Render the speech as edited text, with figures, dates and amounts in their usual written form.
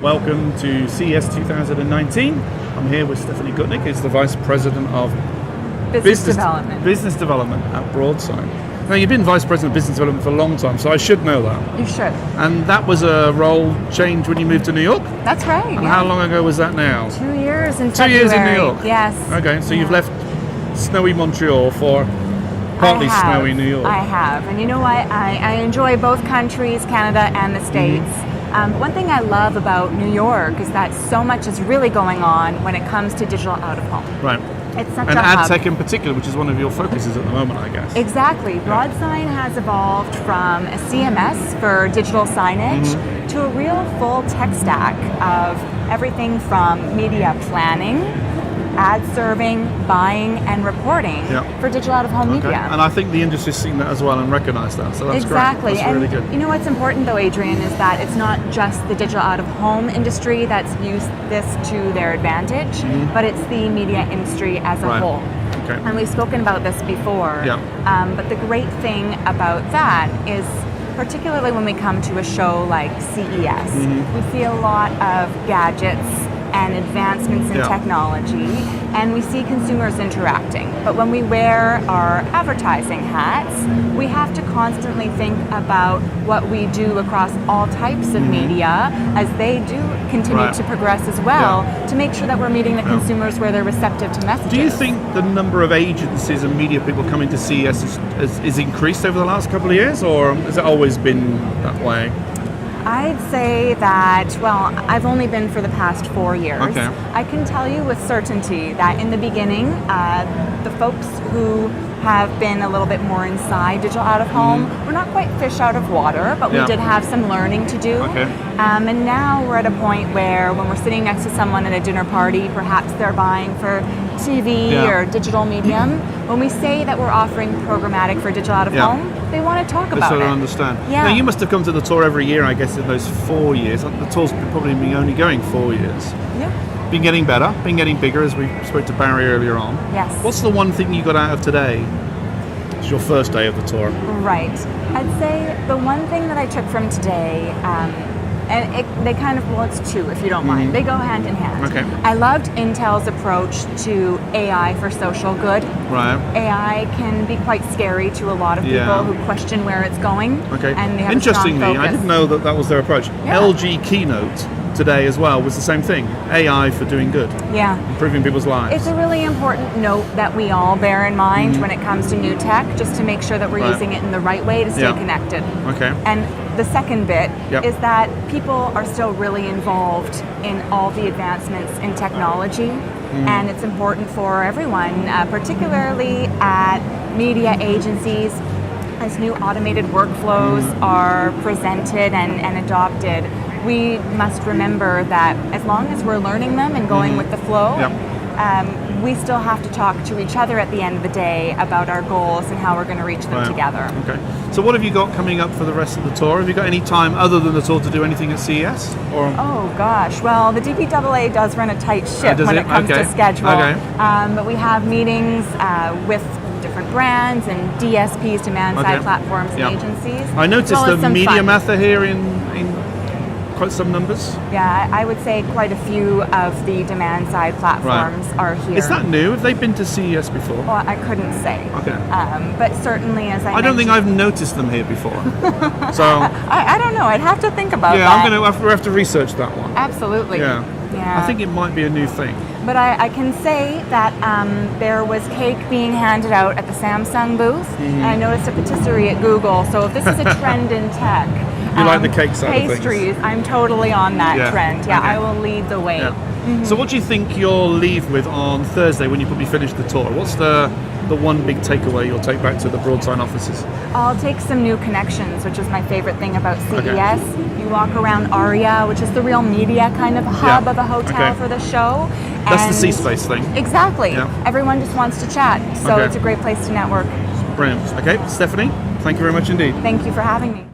Welcome to CES 2019. I'm here with Stephanie Gutnik, who's the Vice President of Business Development at Broadsign. Now, you've been Vice President of Business Development for a long time, so I should know that. You should. And that was a role change when you moved to New York? That's right. And how long ago was that now? 2 years in February. 2 years in New York? Yes. Okay, so you've left snowy Montreal for partly snowy New York. I have. And you know what? I enjoy both countries, Canada and the States. One thing I love about New York is that so much is really going on when it comes to digital out-of-home. Right. It's such and a ad hub. tech in particular, which is one of your focuses at the moment, I guess. Exactly. Broadsign has evolved from a CMS for digital signage to a real full tech stack of everything from media planning, ad serving, buying, and reporting for digital out-of-home media. And I think the industry's seen that as well and recognized that, so that's exactly. great. That's really good. You know what's important though, Adrian, is that it's not just the digital out-of-home industry that's used this to their advantage, but it's the media industry as a whole. Okay. And we've spoken about this before, but the great thing about that is particularly when we come to a show like CES, we see a lot of gadgets and advancements in technology, and we see consumers interacting. But when we wear our advertising hats, we have to constantly think about what we do across all types of media as they do continue to progress as well to make sure that we're meeting the consumers where they're receptive to messages. Do you think the number of agencies and media people coming to CES is increased over the last couple of years, or has it always been that way? I'd say that, well, I've only been for the past 4 years. Okay. I can tell you with certainty that in the beginning, the folks who have been a little bit more inside digital out-of-home were not quite fish out of water, but we did have some learning to do. Okay. And now we're at a point where when we're sitting next to someone at a dinner party, perhaps they're buying for TV or digital medium, when we say that we're offering programmatic for digital out-of-home, they want to talk about it. They sort of understand. Yeah. Now, you must have come to the tour every year, I guess, in those 4 years. The tour's probably been only going 4 years. Yeah. Been getting better, been getting bigger, as we spoke to Barry earlier on. Yes. What's the one thing you got out of today? It's your first day of the tour. Right. I'd say the one thing that I took from today, they kind of, well, it's two, if you don't mind. They go hand in hand. Okay. I loved Intel's approach to AI for social good. Right. AI can be quite scary to a lot of people who question where it's going. Okay. And they have Interestingly, a strong focus. I didn't know that was their approach. LG Keynote today as well was the same thing. AI for doing good. Yeah. Improving people's lives. It's a really important note that we all bear in mind when it comes to new tech, just to make sure that we're using it in the right way to stay connected. Okay. And the second bit is that people are still really involved in all the advancements in technology, and it's important for everyone, particularly at media agencies, as new automated workflows are presented and adopted. We must remember that as long as we're learning them and going with the flow, we still have to talk to each other at the end of the day about our goals and how we're going to reach them together. Okay. So what have you got coming up for the rest of the tour? Have you got any time other than the tour to do anything at CES? Or? Oh gosh, well the DPAA does run a tight ship when it comes to schedule. Okay. But we have meetings with different brands and DSPs, demand-side platforms and agencies. I noticed the Media Math are here in quite some numbers. Yeah, I would say quite a few of the demand-side platforms are here. Is that new? Have they been to CES before? Well, I couldn't say. Okay. But certainly, as I don't think I've noticed them here before. So I don't know. I'd have to think about that. Yeah, I'm going to have to research that one. Absolutely. Yeah. I think it might be a new thing. But I can say that there was cake being handed out at the Samsung booth, and I noticed a patisserie at Google. So if this is a trend in tech, you like the cake side of things? Pastries, I'm totally on that trend. Yeah, I will lead the way. So what do you think you'll leave with on Thursday when you probably finish the tour? What's the one big takeaway you'll take back to the Broadsign offices? I'll take some new connections, which is my favorite thing about CES. You walk around Aria, which is the real media kind of hub of a hotel for the show. That's the C-Space thing. Exactly. Everyone just wants to chat, so it's a great place to network. Brilliant. Okay, Stephanie, thank you very much indeed. Thank you for having me.